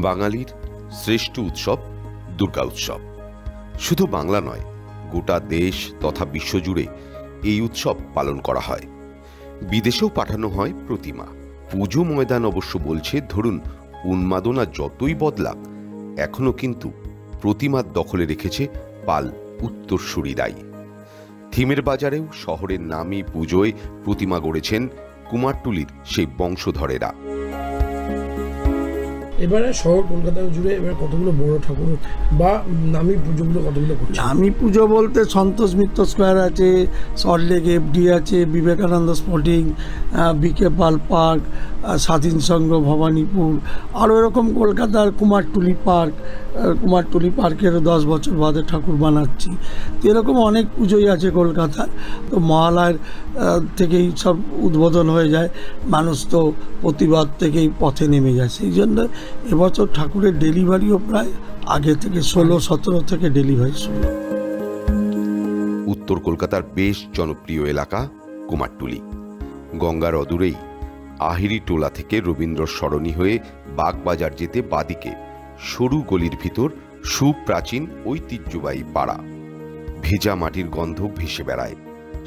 বাঙালির শ্রেষ্ঠ উৎসব দুর্গা উৎসব। শুধু বাংলা নয়, গোটা দেশ তথা বিশ্বজুড়ে এই উৎসব পালন করা হয়। বিদেশেও পাঠানো হয় প্রতিমা। পুজো ময়দান অবশ্য বলছে, ধরুন উন্মাদনা যতই বদলাক, এখনো কিন্তু প্রতিমার দখলে রেখেছে পাল উত্তরসূরিরাই। থিমের বাজারেও শহরের নামী পুজোয় প্রতিমা গড়েছেন কুমারটুলির সেই বংশধরেরা। এবারে শহর কলকাতা জুড়ে এবার কতগুলো বড় ঠাকুর বা নামী পুজোগুলো কতগুলো করছে? নামী পুজো বলতে সন্তোষ মিত্র স্কোয়ার আছে, সল্টলেক এফডি আছে, বিবেকানন্দ স্পোর্টিং, বিকে পাল পার্ক, স্বাধীন সংঘ ভবানীপুর, আরও এরকম কলকাতার কুমারটুলি পার্কেরও 10 বছর বাদে ঠাকুর বানাচ্ছি। তো এরকম অনেক পুজোই আছে কলকাতার। তো মহালয়ার থেকেই সব উদ্বোধন হয়ে যায়, মানুষ তো প্রতিবাদ থেকেই পথে নেমে যায়। সেই জন্য এবছর ঠাকুরের ডেলিভারিও প্রায় আগে থেকে 16-17 থেকে ডেলিভারি শুরু। উত্তর কলকাতার বেশ জনপ্রিয় এলাকা কুমারটুলি। গঙ্গার অদূরেই আহিরি টোলা থেকে রবীন্দ্র সরণি হয়ে বাগবাজার যেতে বাদিকে সরু গলির ভিতর সুপ্রাচীন ঐতিহ্যবাহী পাড়া। ভেজা মাটির গন্ধ ভেসে বেড়ায়,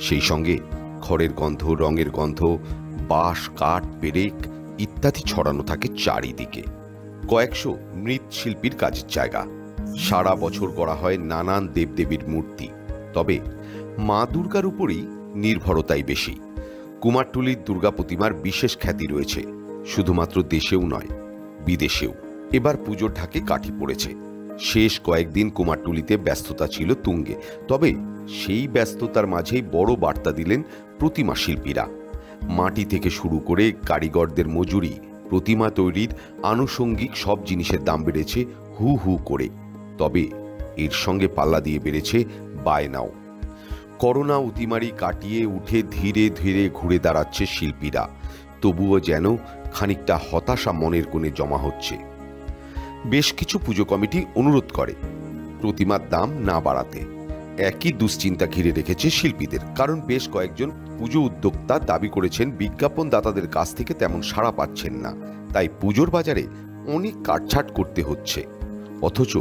সেই সঙ্গে খড়ের গন্ধ, রঙের গন্ধ, বাঁশ, কাঠ, পেরেক ইত্যাদি ছড়ানো থাকে চারিদিকে। কয়েকশো মৃৎশিল্পীর কাজের জায়গা। সারা বছর গড়া হয় নানান দেবদেবীর মূর্তি। তবে মা দুর্গার উপরই নির্ভরতাই বেশি। কুমারটুলির দুর্গা প্রতিমার বিশেষ খ্যাতি রয়েছে, শুধুমাত্র দেশেও নয়, বিদেশেও। এবার পুজোর ঢাকে কাঠি পড়েছে। শেষ কয়েকদিন কুমারটুলিতে ব্যস্ততা ছিল তুঙ্গে। তবে সেই ব্যস্ততার মাঝেই বড় বার্তা দিলেন প্রতিমা শিল্পীরা। মাটি থেকে শুরু করে কারিগরদের মজুরি, প্রতিমা তৈরির আনুষঙ্গিক সব জিনিসের দাম বেড়েছে হু হু করে। তবে এর সঙ্গে পাল্লা দিয়ে বেড়েছে বায়নাও। করোনা অতিমারি কাটিয়ে উঠে ধীরে ধীরে ঘুরে দাঁড়াচ্ছে শিল্পীরা। তবুও যেন খানিকটা হতাশা মনের কোণে জমা হচ্ছে। বেশ কিছু পুজো কমিটি অনুরোধ করে প্রতিমার দাম না বাড়াতে। একই দুশ্চিন্তা ঘিরে রেখেছে শিল্পীদের। কারণ বেশ কয়েকজন পুজো উদ্যোক্তা দাবি করেছেন বিজ্ঞাপন দাতাদের কাছ থেকে তেমন সাড়া পাচ্ছেন না, তাই পুজোর বাজারে অনেক কাটছাট করতে হচ্ছে। অথচ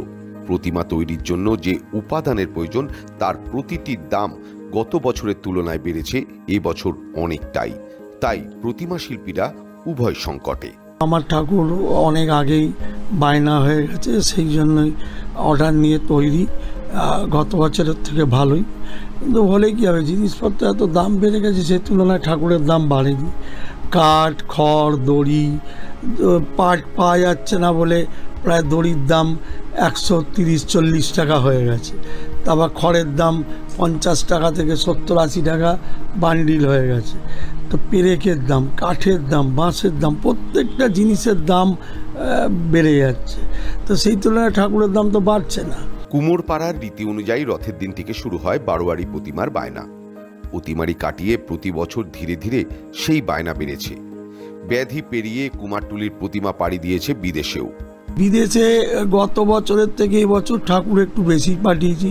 প্রতিমা তৈরির জন্য যে উপাদানের প্রয়োজন, তার প্রতিটির দাম গত বছরের তুলনায় বেড়েছে এবছর অনেকটাই। তাই প্রতিমা শিল্পীরা উভয় সংকটে। আমার ঠাকুর অনেক আগেই বায়না হয়ে গেছে, সেই জন্যই অর্ডার নিয়ে তৈরি। গত বছরের থেকে ভালোই, কিন্তু হলে কী হবে, জিনিসপত্র এত দাম বেড়ে গেছে, সেই তুলনায় ঠাকুরের দাম বাড়েনি। কাঠ, খড়, দড়ি পাট পাওয়া যাচ্ছে না বলে প্রায় দড়ির দাম 130-40 টাকা হয়ে গেছে। তারপর খড়ের দাম 50 টাকা থেকে 70-80 টাকা বান্ডিল হয়ে গেছে। তো পেরেকের দাম, কাঠের দাম, বাঁশের দাম, প্রত্যেকটা জিনিসের দাম বেড়ে যাচ্ছে। তো সেই তুলনায় ঠাকুরের দাম তো বাড়ছে না। কুমোরপাড়ার রীতি অনুযায়ী রথের দিন থেকে শুরু হয় বারোয়ারি প্রতিমার বায়না। অতিমারি কাটিয়ে প্রতি বছর ধীরে ধীরে সেই বায়না বেড়েছে। ব্যাধি পেরিয়ে কুমারটুলির প্রতিমা পাড়ি দিয়েছে বিদেশেও। বিদেশে গত বছরের থেকে এবছর ঠাকুর একটু বেশি পাঠিয়েছি।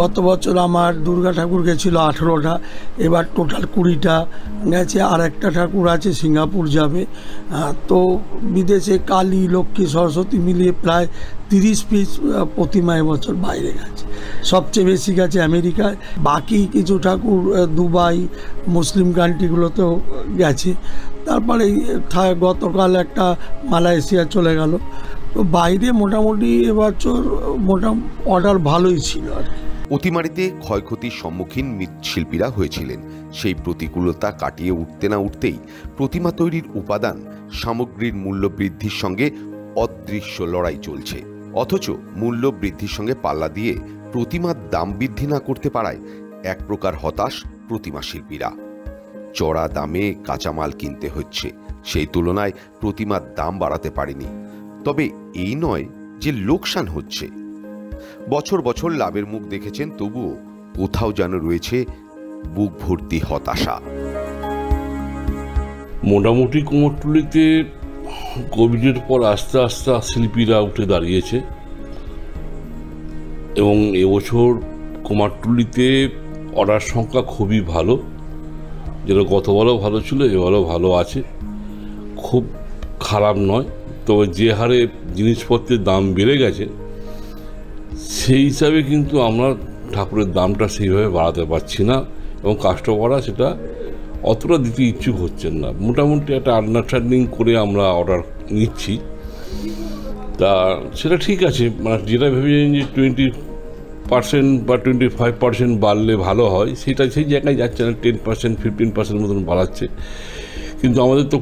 গত বছর আমার দুর্গা ঠাকুর গেছিলো 18টা, এবার টোটাল 20টা গেছে। আর একটা ঠাকুর আছে সিঙ্গাপুর যাবে। তো বিদেশে কালী, লক্ষ্মী, সরস্বতী মিলিয়ে প্রায় 30 পিস প্রতিমা এবছর বাইরে গেছে। সবচেয়ে বেশি গেছে আমেরিকায়, বাকি কিছু ঠাকুর দুবাই, মুসলিম কান্ট্রিগুলোতেও গেছে। তারপরে গতকাল একটা মালয়েশিয়া চলে গেল। তো বাইরে মোটামুটি এবছর অর্ডার ভালোই ছিল আর কি। অতিমারিতে ক্ষয়ক্ষতির সম্মুখীন মৃৎশিল্পীরা হয়েছিলেন। সেই প্রতিকূলতা কাটিয়ে উঠতে না উঠতেই প্রতিমা তৈরির উপাদান সামগ্রীর মূল্য বৃদ্ধির সঙ্গে অদৃশ্য লড়াই চলছে। অথচ মূল্য বৃদ্ধির সঙ্গে পাল্লা দিয়ে প্রতিমার দাম বৃদ্ধি না করতে পারায় এক প্রকার হতাশ প্রতিমা শিল্পীরা। চড়া দামে কাঁচামাল কিনতে হচ্ছে, সেই তুলনায় প্রতিমার দাম বাড়াতে পারেনি। তবে এই নয় যে লোকসান হচ্ছে। বছর বছর লাভের মুখ দেখেছেন, তবুও কোথাও যেন রয়েছে বুক ভর্তি হতাশা। মোটামুটি কুমোরটুলিতে কোভিডের পর আস্তে আস্তে শিল্পীরা উঠে দাঁড়িয়েছে এবং এবছর কুমারটুলিতে অর্ডার সংখ্যা খুবই ভালো। যেটা গতবারও ভালো ছিল, এবারও ভালো আছে, খুব খারাপ নয়। তো যে হারে জিনিসপত্রের দাম বেড়ে গেছে সেই হিসাবে কিন্তু আমরা ঠাকুরের দামটা সেইভাবে বাড়াতে পারছি না, এবং কাস্টমাররা সেটা অতটা দিতে ইচ্ছুক হচ্ছেন না। মোটামুটি একটা আন্ডারস্ট্যান্ডিং করে আমরা অর্ডার নিচ্ছি, তা সেটা ঠিক আছে। মানে যেটা ভেবেছেন যে 20% বা 25% বাড়লে ভালো হয়, সেটা সেই জায়গায় যাচ্ছে না, 10% 15% মতন বাড়াচ্ছে। কিন্তু আমাদের তো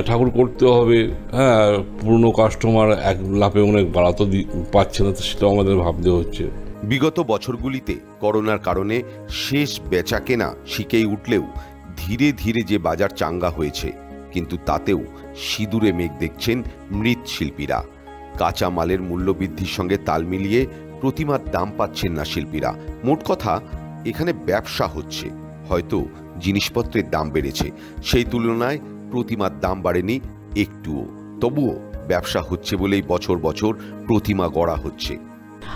ঠাকুর করতে হবে, হ্যাঁ, পুরনো কাস্টমার এক লাফে অনেক বাড়াতে পারছে না, তো সেটাও আমাদের ভাবতে হচ্ছে। বিগত বছরগুলিতে করোনার কারণে শেষ বেচা কেনা শিখেই উঠলেও ধীরে ধীরে যে বাজার চাঙ্গা হয়েছে, কিন্তু তাতেও সিঁদুরে মেঘ দেখছেন মৃৎশিল্পীরা। কাঁচা মালের মূল্যবৃদ্ধির সঙ্গে তাল মিলিয়ে প্রতিমার দাম পাচ্ছেন না শিল্পীরা। মোট কথা, এখানে ব্যবসা হচ্ছে, হয়তো জিনিসপত্রের দাম বেড়েছে, সেই তুলনায় প্রতিমার দাম বাড়েনি একটুও। তবুও ব্যবসা হচ্ছে বলেই বছর বছর প্রতিমা গড়া হচ্ছে।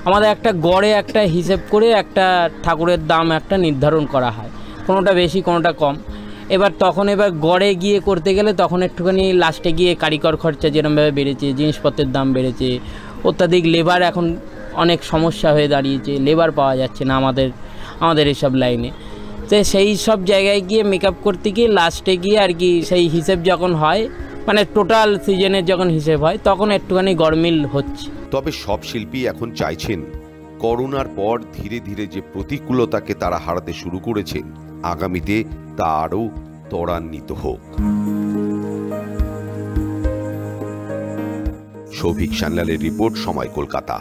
আমাদের একটা গড়ে একটা হিসেব করে একটা ঠাকুরের দাম একটা নির্ধারণ করা হয়, কোনোটা বেশি কোনোটা কম। এবার গড়ে গিয়ে করতে গেলে তখন একটুখানি লাস্টে গিয়ে কারিগর খরচা যেরকমভাবে বেড়েছে, জিনিসপত্রের দাম বেড়েছে, অত্যাধিক লেবার এখন অনেক সমস্যা হয়ে দাঁড়িয়েছে, লেবার পাওয়া যাচ্ছে না আমাদের এসব লাইনে। তো সেই সব জায়গায় গিয়ে মেকআপ করতে গিয়ে লাস্টে গিয়ে আর কি সেই হিসেব যখন হয়, মানে টোটাল সিজনের যখন হিসেব হয়, তখন একটুখানি গরমিল হচ্ছে। তবে সব শিল্পী এখন চাইছেন করোনার পর ধীরে ধীরে যে প্রতিকূলতাকে তারা হারাতে শুরু করেছেন, আগামীতে তা আরও ত্বরান্বিত হোক। সৌভিক সান্যালের রিপোর্ট, সময়, কলকাতা।